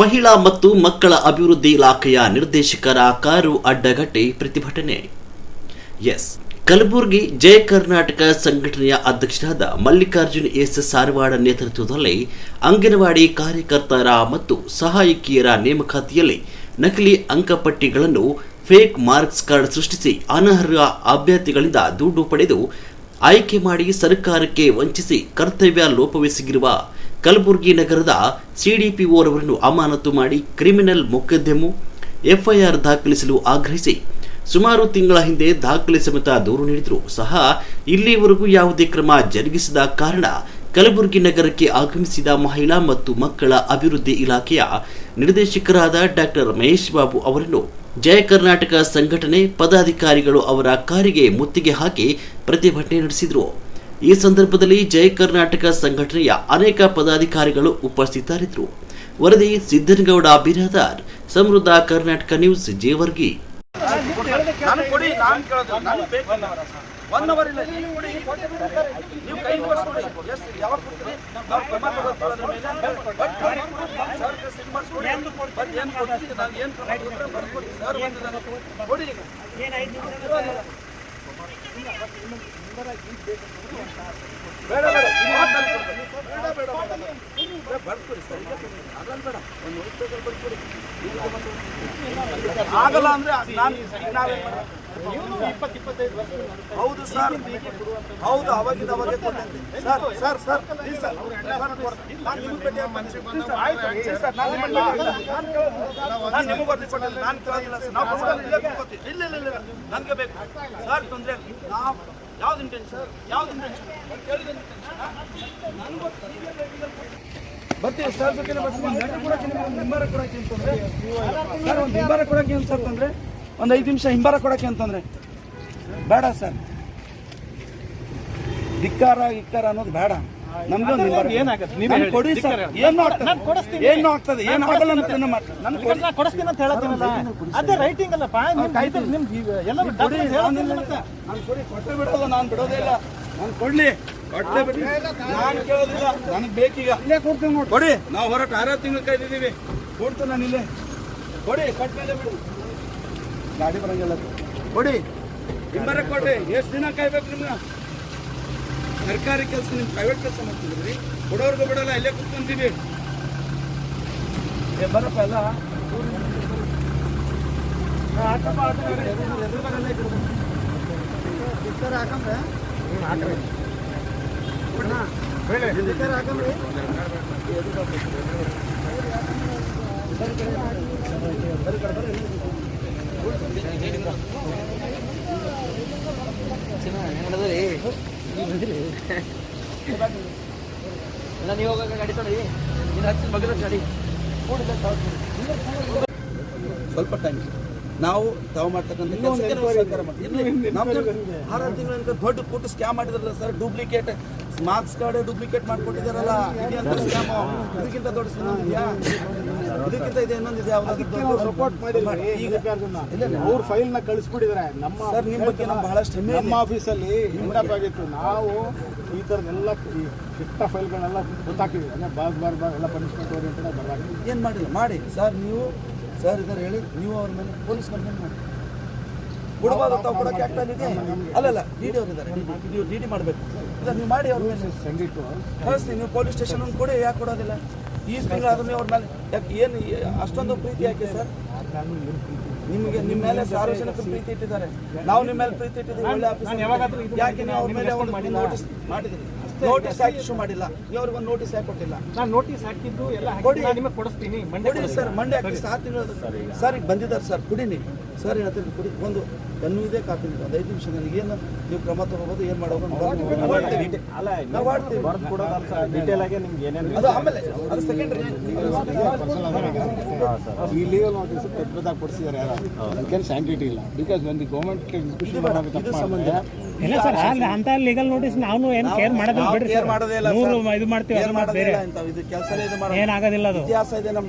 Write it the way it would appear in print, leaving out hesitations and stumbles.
ಮಹಿಳಾ ಮತ್ತು ಮಕ್ಕಳ ಅಭಿವೃದ್ಧಿ ಇಲಾಖೆಯ ನಿರ್ದೇಶಕರ ಕಾರು ಅಡ್ಡಗಟ್ಟಿ ಪ್ರತಿಭಟನೆ. ಕಲಬುರಗಿ ಜಯ ಕರ್ನಾಟಕ ಸಂಘಟನೆಯ ಅಧ್ಯಕ್ಷರಾದ ಮಲ್ಲಿಕಾರ್ಜುನ್ ಎಸ್ ಸಾರವಾಡ ನೇತೃತ್ವದಲ್ಲಿ ಅಂಗನವಾಡಿ ಕಾರ್ಯಕರ್ತರ ಮತ್ತು ಸಹಾಯಕಿಯರ ನೇಮಕಾತಿಯಲ್ಲಿ ನಕಲಿ ಅಂಕಪಟ್ಟಿಗಳನ್ನು ಫೇಕ್ ಮಾರ್ಕ್ಸ್ ಕಾರ್ಡ್ ಸೃಷ್ಟಿಸಿ ಅನರ್ಹ ಅಭ್ಯರ್ಥಿಗಳಿಂದ ದುಡ್ಡು ಪಡೆದು ಆಯ್ಕೆ ಮಾಡಿ ಸರ್ಕಾರಕ್ಕೆ ವಂಚಿಸಿ ಕರ್ತವ್ಯ ಲೋಪವೆಸಗಿರುವ ಕಲಬುರಗಿ ನಗರದ ಸಿಡಿಪಿಒರವರನ್ನು ಅಮಾನತು ಮಾಡಿ ಕ್ರಿಮಿನಲ್ ಮೊಕದ್ದಮೆ ಎಫ್ಐಆರ್ ದಾಖಲಿಸಲು ಆಗ್ರಹಿಸಿ ಸುಮಾರು ತಿಂಗಳ ಹಿಂದೆ ದಾಖಲೆ ಸಮೇತ ದೂರು ನೀಡಿದರೂ ಸಹ ಇಲ್ಲಿವರೆಗೂ ಯಾವುದೇ ಕ್ರಮ ಜರುಗಿಸದ ಕಾರಣ ಕಲಬುರಗಿ ನಗರಕ್ಕೆ ಆಗಮಿಸಿದ ಮಹಿಳಾ ಮತ್ತು ಮಕ್ಕಳ ಅಭಿವೃದ್ಧಿ ಇಲಾಖೆಯ ನಿರ್ದೇಶಕರಾದ ಡಾಕ್ಟರ್ ಮಹೇಶ್ ಬಾಬು ಅವರನ್ನು ಜಯ ಕರ್ನಾಟಕ ಸಂಘಟನೆ ಪದಾಧಿಕಾರಿಗಳು ಅವರ ಕಾರಿಗೆ ಮುತ್ತಿಗೆ ಹಾಕಿ ಪ್ರತಿಭಟನೆ ನಡೆಸಿದರು. ಈ ಸಂದರ್ಭದಲ್ಲಿ ಜಯ ಕರ್ನಾಟಕ ಸಂಘಟನೆಯ ಅನೇಕ ಪದಾಧಿಕಾರಿಗಳು ಉಪಸ್ಥಿತರಿದ್ದರು. ವರದಿ ಸಿದ್ದನಗೌಡ ಬಿರಾದಾರ್, ಸಮೃದ್ಧ ಕರ್ನಾಟಕ ನ್ಯೂಸ್, ಜೇವರ್ಗಿ. ಆಗಲ್ಲ ಅಂದ್ರೆ ಹೌದು ಸರ್, ಹೌದು ಅವಾಗಿಂದ ಅವಾಗೆ sir sir sir please sir, ನಾನು ಕೇಳೋದಿಲ್ಲ ಸರ್, ನಾವು ಇಲ್ಲ ಇಲ್ಲ ಇಲ್ಲ ನನಗೆ ಬೇಕು ಸರ್, ತೊಂದರೆ ನಾವು ಯಾವ್ದು ಇಂಟೆನ್ಷನ್ ಬರ್ತೀವಿ ಸರ್, ಹಿಂಬಾರ ಕೊಡಕ್ಕೆ ಅಂತಂದ್ರೆ ಸರ್, ಒಂದು ಹಿಂಬಾರ ಕೊಡಕ್ಕೆ ಏನು ಸರ್ ತೊಂದರೆ, ಒಂದು 5 ನಿಮಿಷ ಹಿಂಬಾರ ಕೊಡಕ್ಕೆ ಅಂತಂದ್ರೆ ಬೇಡ ಸರ್, ಧಿಕ್ಕಾರ ಅನ್ನೋದು ಬೇಡ ನಮ್ಗೆ. ಒಂದು ಕೊಡಿ ಸರ್, ಏನು ಆಗ್ತದೆ ಏನು ಆಗಲ್ಲ ಅಂತ ನಾನು ಕೊಡಿಸ್ತೀನಿ ಅಂತ ಹೇಳತ್ತೀನಲ್ಲ, ಅದೇ ರೈಟಿಂಗ್ ಅಲ್ಲಪ್ಪ. ನಾನು ಕೊಡಿ, ಕೊಟ್ಟೆ ಬಿಡೋದು, ನಾನು ಬಿಡೋದೇ ಇಲ್ಲ, ನಾನು ಕೊಡ್ಲಿ, ಕೊಟ್ಟೆ ಬಿಡಿ, ನಾನು ಕೇಳೋದಿಲ್ಲ, ನನಗೆ ಬೇಕೀಗ ಕೊಡಿ. ನಾವು ಹೊರಟು 6 ತಿಂಗಳು ಕಾಯ್ದಿದ್ದೀವಿ, ಕೊಡ್ತು ನಾನು ಇಲ್ಲೇ ಕೊಡಿ, ಕೊಟ್ಟ ಮೇಲೆ ಬಿಡು, ಗಾಡಿ ಬರಂಗಿಲ್ಲ ಕೊಡಿ, ಹಿಂಬರ ಕೊಡಿ. ಎಷ್ಟು ದಿನ ಕಾಯ್ಬೇಕು ನಿಮ್ಗೆ? ಸರ್ಕಾರಿ ಕೆಲಸ, ನಿಮ್ ಪ್ರೈವೇಟ್ ಕೆಲಸ ಮಾಡ್ತಿದ್ರಿ, ಕೊಡೋರ್ಗೂ ಬಿಡಲ್ಲ, ಇಲ್ಲೇ ಕುತ್ಕೊಂತೀವಿ. ಬರಪ್ಪ ಎಲ್ಲ ನೀವು ಹೋಗ ಗಾಡಿ ತೊಡಿ, ಗಾಡಿ ಸ್ವಲ್ಪ ಟೈಮ್ ನಾವು ತಾವು ಮಾಡ್ತಕ್ಕಂಥ 6 ತಿಂಗಳ ದೊಡ್ಡ ಪುಟ್ಟ ಸ್ಕ್ಯಾಮ್ ಮಾಡಿದ್ರಲ್ಲ sir, duplicate marks card duplicate ಮಾಡ್ಕೊಟ್ಟಿದಾರಲ್ಲ, ಸ್ಕ್ಯಾಮ್. ಇದಕ್ಕಿಂತ ದೊಡ್ಡ ಸ್ಕ್ಯಾಮ್ ಇದೆಯಾ? ಇದಕ್ಕಿಂತ ಇದೆ ಇನ್ನೊಂದಿದೆ ಸಪೋರ್ಟ್ ಮಾಡಿ. ಈಗ ಅವ್ರ ಫೈಲ್ ನ ಕಳಿಸ್ಬಿಟ್ಟಿದ್ದಾರೆ ನಮ್ಮ ಸರ್, ನಿಮ್ಮ ಬಗ್ಗೆ ನಮ್ಗೆ ಬಹಳಷ್ಟು ಹೆಮ್ಮೆ. ನಮ್ಮ ಆಫೀಸಲ್ಲಿ ಹಿಂಡಪ್ ಆಗಿತ್ತು, ನಾವು ಈ ಥರದ್ದೆಲ್ಲ ಕೆಟ್ಟ ಫೈಲ್ಗಳನ್ನೆಲ್ಲ ಗೊತ್ತಾಕಿದ್ವಿ, ಬಾರ್ ಎಲ್ಲ ಪನಿಷ್ಮೆಂಟ್ ಓರಿಯೆಂಟೆಡ್ ಬರಲಾಗಿದೆ. ಏನು ಮಾಡಿಲ್ಲ ಮಾಡಿ ಸರ್, ನೀವು ಸರ್ ಇದ್ದಾರೆ ಹೇಳಿ, ನೀವು ಅವ್ರ ಮೇಲೆ ಪೊಲೀಸ್ ಕಂಪ್ಲೇಂಟ್ ಮಾಡಿ ಕೊಡಬಾರ್ದು. ತಾವು ಕೊಡೋಕೆ ಆಗ್ತಾನಿದೆ ಅಲ್ಲಲ್ಲ, ಡಿ ಡಿ ಅವ್ರು ಇದ್ದಾರೆ, ಡಿ ಡಿ ಮಾಡಬೇಕು. ಇಲ್ಲ ನೀವು ಮಾಡಿ, ಅವ್ರ ಮೇಲೆ ಸಂಗೀತ ಕಳಿಸ್ತೀನಿ, ನೀವು ಪೊಲೀಸ್ ಸ್ಟೇಷನ್ ಒಂದು ಕೊಡಿ. ಯಾಕೆ ಕೊಡೋದಿಲ್ಲ? ಈ ತಿಂಗಳು ಆದ್ಮೇಲೆ ಅವ್ರ ಮೇಲೆ ಯಾಕೆ ಏನು ಅಷ್ಟೊಂದು ಪ್ರೀತಿ ಯಾಕೆ ಸರ್? ನಿಮಗೆ ನಿಮ್ಮ ಮೇಲೆ ಸಾರ್ವಜನಿಕ ಪ್ರೀತಿ ಇಟ್ಟಿದ್ದಾರೆ, ನಾವು ನಿಮ್ಮ ಮೇಲೆ ಪ್ರೀತಿ ಇಟ್ಟಿದ್ದೀವಿ, ಒಳ್ಳೆ ಆಫೀಸರ್. ಯಾಕೆ ನೀವು ಅವ್ರ ಮೇಲೆ ನೋಟಿಸ್ ಮಾಡಿದ್ರಿ? ನೋಟಿಸ್ ಹಾಕಿ ಇಶ್ಯೂ ಮಾಡಿಲ್ಲ, ನೀವು ಅವ್ರಿಗೆ ಒಂದು ನೋಟಿಸ್ ಹಾಕಿ ಕೊಟ್ಟಿಲ್ಲ. ನಾನು ನೋಟಿಸ್ ಹಾಕಿದ್ದು ಎಲ್ಲ ಕೊಡಿ, ನಿಮಗೆ ಕೊಡಿಸ್ತೀನಿ. ಕೊಡಿ ಸರ್, ಮಂಡೆ ಹಾಕಿ 6 ತಿಂಗಳು ಸರ್, ಈಗ ಬಂದಿದ್ದಾರೆ ಸರ್, ಕುಡೀನಿ ಸರ್, ಹೇಳ್ತೀನಿ ಕೊಡಿ. ಒಂದು ಪೆನ್ನು ಇದೆ, ಕಾಪಿ ಇದೆ, ಒಂದು 5 ನಿಮಿಷ ನನಗೆ ಏನು ನೀವು ಕ್ರಮ ತಗೋಬೋದು, ಏನು ಮಾಡೋದು ಡೀಟೇಲ್ ಆಗಿ ನಿಮ್ಗೆ ಏನೇನು ಅದು ಆಮೇಲೆ ಅದು ಸೆಕೆಂಡ್ರಿ. ಈ ಲೀಗಲ್ ನೋಟಿಸ್ ಪೆದ್ದದಾಗಿ ಕೊಡಿಸಿದ್ದಾರೆ, ಅದಕ್ಕೇನು ಸ್ಯಾಂಟಿಟಿ ಇಲ್ಲ. ಬಿಕಾಸ್ ಒಂದು ಗೌರ್ಮೆಂಟ್ ಇದು ಸಂಬಂಧ ಇಲ್ಲ ಸರ್, ಅಂತ ಲೀಗಲ್ ನೋಟಿಸ್ ನಾವು ಏನು ಕೇರ್ ಮಾಡೋದಿಲ್ಲ, ಇದು ಮಾಡ್ತೀವಿ, ಇದು ಕೆಲಸ ಏನಾಗೋದಿಲ್ಲ, ಅದು ಇತಿಹಾಸ ಇದೆ ನಮ್ಮ